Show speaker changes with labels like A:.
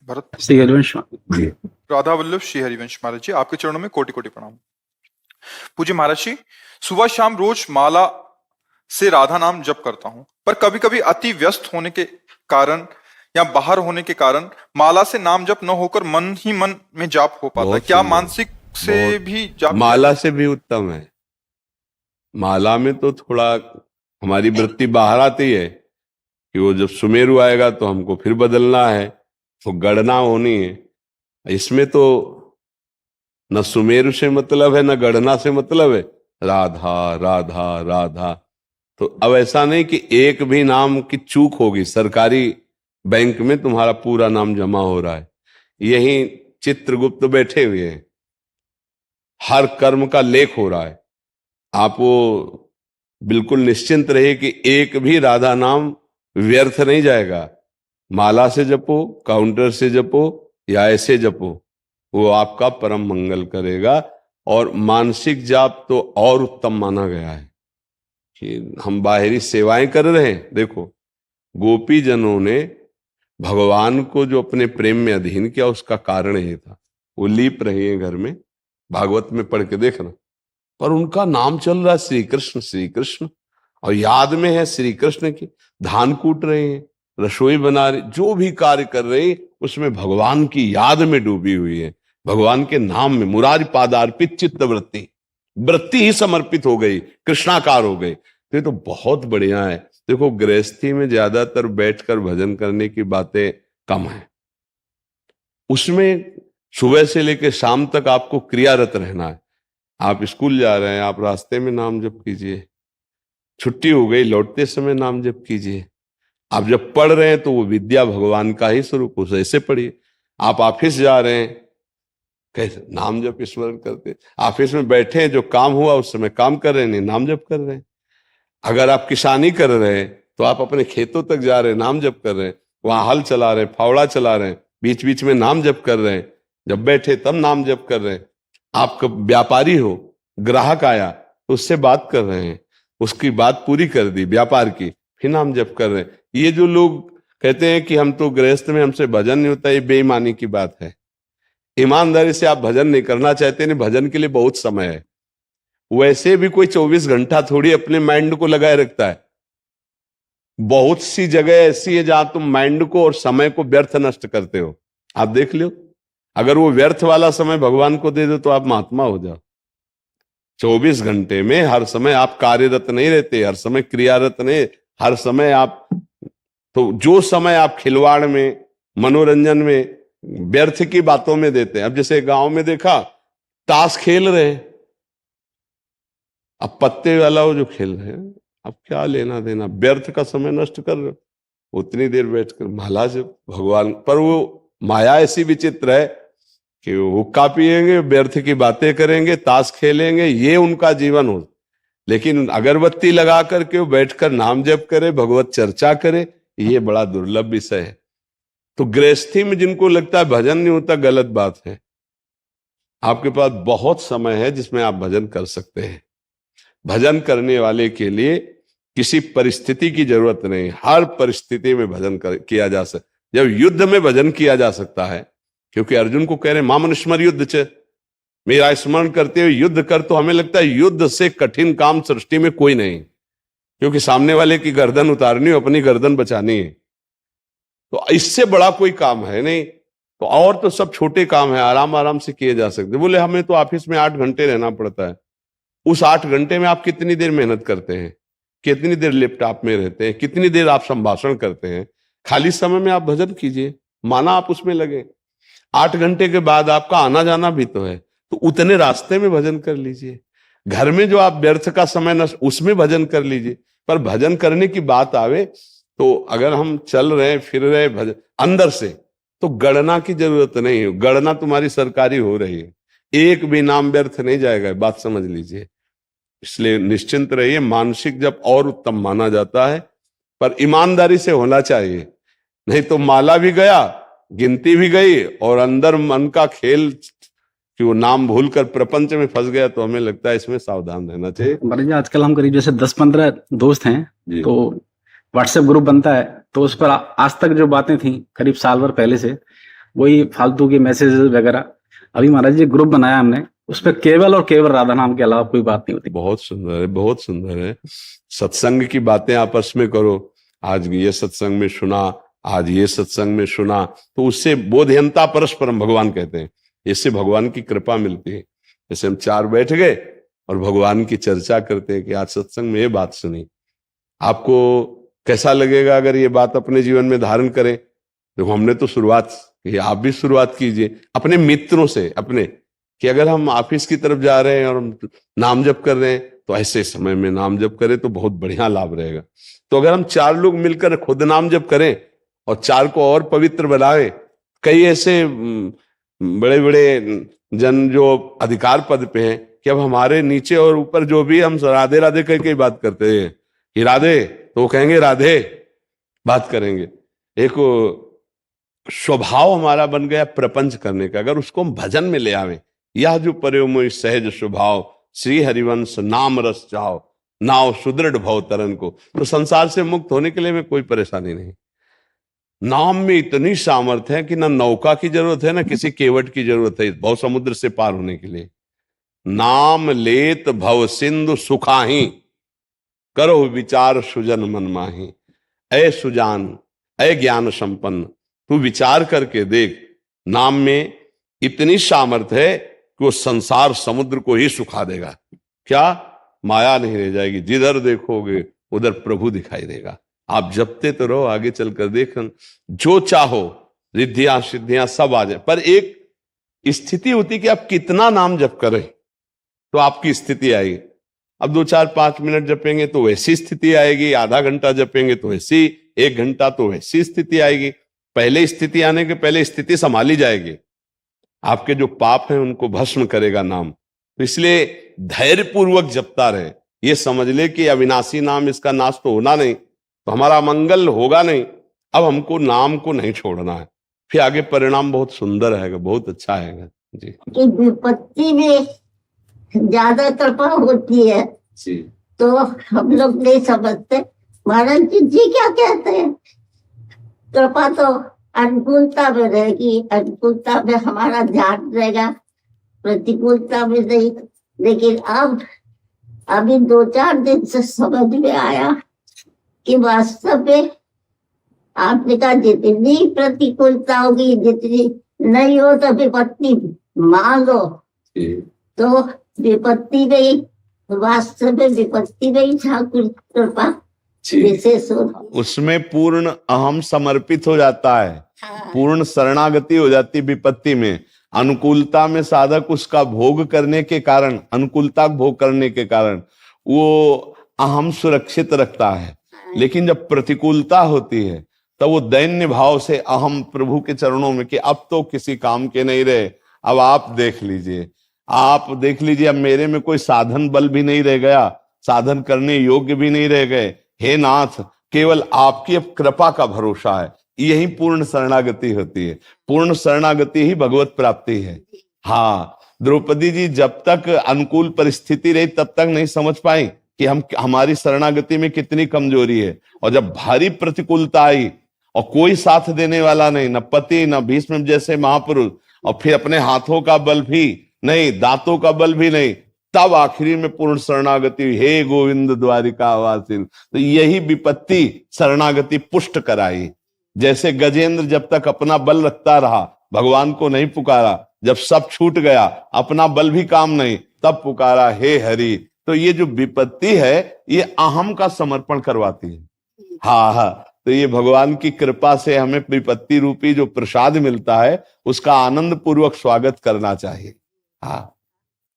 A: भरत
B: श्री हरिवंश
A: राधा वल्लभ श्री हरिवंश महाराज जी, आपके चरणों में कोटि कोटि प्रणाम। पूज्य महाराज जी, सुबह शाम रोज माला से राधा नाम जप करता हूँ, पर कभी कभी अति व्यस्त होने के कारण या बाहर होने के कारण माला से नाम जप न होकर मन ही मन में जाप हो पाता है। क्या मानसिक से भी जाप?
C: माला से भी उत्तम है। माला में तो थोड़ा हमारी वृत्ति बाहर आती है कि वो जब सुमेरु आएगा तो हमको फिर बदलना है, तो गणना होनी है। इसमें तो न सुमेरु से मतलब है न गणना से मतलब है, राधा राधा राधा। तो अब ऐसा नहीं कि एक भी नाम की चूक होगी, सरकारी बैंक में तुम्हारा पूरा नाम जमा हो रहा है, यही चित्रगुप्त बैठे हुए हैं, हर कर्म का लेख हो रहा है। आप वो बिल्कुल निश्चिंत रहिए कि एक भी राधा नाम व्यर्थ नहीं जाएगा। माला से जपो, काउंटर से जपो या ऐसे जपो, वो आपका परम मंगल करेगा। और मानसिक जाप तो और उत्तम माना गया है कि हम बाहरी सेवाएं कर रहे हैं। देखो, गोपी जनों ने भगवान को जो अपने प्रेम में अधीन किया, उसका कारण ये था। वो लीप रहे हैं घर में, भागवत में पढ़ के देखना, पर उनका नाम चल रहा है श्री कृष्ण, और याद में है श्री कृष्ण की। धान कूट रहे हैं, रसोई बना रहे, जो भी कार्य कर रहे हैं उसमें भगवान की याद में डूबी हुई है, भगवान के नाम में। मुरारी पादार्पित चित्त वृत्ति ही समर्पित हो गई, कृष्णाकार हो गई। तो ये तो बहुत बढ़िया है। देखो, गृहस्थी में ज्यादातर बैठकर भजन करने की बातें कम है, उसमें सुबह से लेकर शाम तक आपको क्रियारत रहना है। आप स्कूल जा रहे हैं, आप रास्ते में नाम जप कीजिए, छुट्टी हो गई लौटते समय नाम जप कीजिए। आप जब पढ़ रहे हैं तो वो विद्या भगवान का ही स्वरूप, उसे ऐसे पढ़िए। आप ऑफिस जा रहे हैं, कैसे नाम जप स्मरण करते। ऑफिस में बैठे हैं, जो काम हुआ उस समय काम कर रहे हैं, नहीं नाम जप कर रहे हैं। अगर आप किसानी कर रहे हैं तो आप अपने खेतों तक जा रहे हैं, नाम जप कर रहे हैं। वहां हल चला रहे हैं, फावड़ा चला रहे हैं, बीच बीच में नाम जप कर रहे हैं। जब बैठे तब नाम जप कर रहे हैं। आप व्यापारी हो, ग्राहक आया तो उससे बात कर रहे हैं, उसकी बात पूरी कर दी व्यापार की, फिर नाम जप कर रहे हैं। ये जो लोग कहते हैं कि हम तो गृहस्थ में हमसे भजन नहीं होता, ये बेईमानी की बात है। ईमानदारी से आप भजन नहीं करना चाहते, नहीं, भजन के लिए बहुत समय है। वैसे भी कोई 24 घंटा थोड़ी अपने माइंड को लगाए रखता है। बहुत सी जगह ऐसी है जहां तुम माइंड को और समय को व्यर्थ नष्ट करते हो। आप देख लो, अगर वो व्यर्थ वाला समय भगवान को दे दो तो आप महात्मा हो जाओ। 24 घंटे में हर समय आप कार्यरत नहीं रहते, हर समय क्रियारत नहीं, हर समय आप, तो जो समय आप खिलवाड़ में, मनोरंजन में, व्यर्थ की बातों में देते हैं। अब जैसे गांव में देखा, ताश खेल रहे हैं, अब पत्ते वाला वो जो खेल रहे हैं, अब क्या लेना देना, व्यर्थ का समय नष्ट कर रहे हो। उतनी देर बैठकर माला से भगवान, पर वो माया ऐसी विचित्र है कि वो हुक्का पिएंगे, व्यर्थ की बातें करेंगे, ताश खेलेंगे, ये उनका जीवन हो। लेकिन अगरबत्ती लगा करके वो बैठकर नाम जप करे, भगवत चर्चा करे, ये बड़ा दुर्लभ विषय है। तो गृहस्थी में जिनको लगता है भजन नहीं होता, गलत बात है। आपके पास बहुत समय है जिसमें आप भजन कर सकते हैं। भजन करने वाले के लिए किसी परिस्थिति की जरूरत नहीं, हर परिस्थिति में भजन किया जा सकता। जब युद्ध में भजन किया जा सकता है, क्योंकि अर्जुन को कह रहे मामन स्मर युद्ध च, मेरा स्मरण करते हुए युद्ध कर, तो हमें लगता है युद्ध से कठिन काम सृष्टि में कोई नहीं, क्योंकि सामने वाले की गर्दन उतारनी, अपनी गर्दन बचानी है। तो इससे बड़ा कोई काम है नहीं। तो और तो सब छोटे काम है, आराम आराम से किए जा सकते। बोले हमें तो ऑफिस में 8 घंटे रहना पड़ता है। उस 8 घंटे में आप कितनी देर मेहनत करते हैं, कितनी देर लैपटॉप में रहते हैं, कितनी देर आप संभाषण करते हैं। खाली समय में आप भजन कीजिए, माना आप उसमें लगे। 8 घंटे के बाद आपका आना जाना भी तो है, तो उतने रास्ते में भजन कर लीजिए। घर में जो आप व्यर्थ का समय न, उसमें भजन कर लीजिए। पर भजन करने की बात आवे तो अगर हम चल रहे फिर रहे भजन अंदर से, तो गणना की जरूरत नहीं है। गणना तुम्हारी सरकारी हो रही है, एक भी नाम व्यर्थ नहीं जाएगा, बात समझ लीजिए। इसलिए निश्चिंत रहिए, मानसिक जप और उत्तम माना जाता है, पर ईमानदारी से होना चाहिए। नहीं तो माला भी गया, गिनती भी गई, और अंदर मन का खेल कि वो नाम भूलकर प्रपंच में फंस गया, तो हमें लगता है इसमें सावधान रहना चाहिए।
B: महाराज जी, आजकल हम करीब जैसे 10-15 दोस्त हैं, तो व्हाट्सएप ग्रुप बनता है, तो उस पर आज तक जो बातें थी करीब साल भर पहले से, वही फालतू के मैसेज वगैरह। अभी महाराज जी ग्रुप बनाया हमने, उस पर केवल और केवल राधा नाम के अलावा कोई बात नहीं होती।
C: बहुत सुंदर है, बहुत सुंदर है। सत्संग की बातें आपस में करो, आज ये सत्संग में सुना, आज ये सत्संग में सुना, तो उससे बोधयंता परस्परम भगवान कहते हैं, इससे भगवान की कृपा मिलती है। जैसे हम चार बैठ गए और भगवान की चर्चा करते हैं कि आज सत्संग में ये बात सुनी, आपको कैसा लगेगा अगर ये बात अपने जीवन में धारण करें? देखो हमने तो शुरुआत की, आप भी शुरुआत कीजिए अपने मित्रों से, अपने कि अगर हम ऑफिस की तरफ जा रहे हैं और हम नाम जप कर रहे हैं तो ऐसे समय में नाम जप करें तो बहुत बढ़िया लाभ रहेगा। तो अगर हम चार लोग मिलकर खुद नाम जप करें और चार को और पवित्र बनाएं, कई ऐसे बड़े बड़े जन जो अधिकार पद पे हैं कि अब हमारे नीचे और ऊपर जो भी हम राधे राधे कह के बात करते हैं कि राधे, तो वो कहेंगे राधे, बात करेंगे। एक स्वभाव हमारा बन गया प्रपंच करने का, अगर उसको हम भजन में ले आवे, यह जो परयोमय सहज स्वभाव श्री हरिवंश नाम रस चाहो, नाव सुदृढ़ भव तरन को, तो संसार से मुक्त होने के लिए में कोई परेशानी नहीं। नाम में इतनी सामर्थ्य है कि ना नौका की जरूरत है ना किसी केवट की जरूरत है भव समुद्र से पार होने के लिए। नाम लेत भव सिंधु सुखाही, करो विचार सुजन मन माही। ऐ सुजान, ऐ ज्ञान संपन्न, तू विचार करके देख, नाम में इतनी सामर्थ्य है कि वो संसार समुद्र को ही सुखा देगा। क्या? माया नहीं रह जाएगी, जिधर देखोगे उधर प्रभु दिखाई देगा। आप जपते तो रहो, आगे चलकर देखना जो चाहो रिद्धियां सिद्धियां सब आ जाए, पर एक स्थिति होती कि आप कितना नाम जप करें तो आपकी स्थिति आएगी। अब 2 4 5 मिनट जपेंगे तो वैसी स्थिति आएगी, आधा घंटा जपेंगे तो वैसी, 1 घंटा तो वैसी स्थिति आएगी। पहले स्थिति आने के पहले स्थिति संभाली जाएगी। आपके जो पाप हैं उनको भस्म करेगा नाम। तो इसलिए धैर्यपूर्वक जपता रहे, ये समझ ले कि अविनाशी नाम, इसका नाश तो होना नहीं, तो हमारा मंगल होगा नहीं। अब हमको नाम को नहीं छोड़ना है, फिर आगे परिणाम बहुत सुंदर है, बहुत अच्छा है जी।
D: कि विपत्ति में ज्यादा कृपा होती है
C: जी,
D: तो हम लोग नहीं समझते। महाराज जी क्या कहते हैं, कृपा तो अनुकूलता में रहेगी, अनुकूलता में हमारा ध्यान रहेगा, प्रतिकूलता में नहीं। लेकिन अब अभी 2 4 दिन से समझ में आया कि वास्तव में आपने कहा जितनी प्रतिकूलता होगी, जितनी नहीं हो तो विपत्ति मांगो, तो विपत्ति में ही, वास्तव में विपत्ति में ही ठाकुर कृपा विशेष हो,
C: उसमें पूर्ण अहम समर्पित हो जाता है, पूर्ण शरणागति हो जाती विपत्ति में। अनुकूलता में साधक उसका भोग करने के कारण, अनुकूलता भोग करने के कारण वो अहम सुरक्षित रखता है। लेकिन जब प्रतिकूलता होती है तब वो दैन्य भाव से अहम प्रभु के चरणों में कि अब तो किसी काम के नहीं रहे, अब आप देख लीजिए, आप देख लीजिए, अब मेरे में कोई साधन बल भी नहीं रह गया, साधन करने योग्य भी नहीं रह गए, हे नाथ केवल आपकी अब कृपा का भरोसा है। यही पूर्ण शरणागति होती है, पूर्ण शरणागति ही भगवत प्राप्ति है। हाँ, द्रौपदी जी जब तक अनुकूल परिस्थिति रही तब तक नहीं समझ पाई कि हमारी शरणागति में कितनी कमजोरी है, और जब भारी प्रतिकूलता आई और कोई साथ देने वाला नहीं, न पति न भीष्म जैसे महापुरुष, और फिर अपने हाथों का बल भी नहीं, दांतों का बल भी नहीं, तब आखिरी में पूर्ण शरणागति, हे गोविंद द्वारिका वासिन। तो यही विपत्ति शरणागति पुष्ट कराई। जैसे गजेंद्र जब तक अपना बल रखता रहा, भगवान को नहीं पुकारा, जब सब छूट गया, अपना बल भी काम नहीं, तब पुकारा हे हरि। तो ये जो विपत्ति है ये अहम का समर्पण करवाती है। हाँ हाँ, तो ये भगवान की कृपा से हमें विपत्ति रूपी जो प्रसाद मिलता है उसका आनंद पूर्वक स्वागत करना चाहिए। हाँ।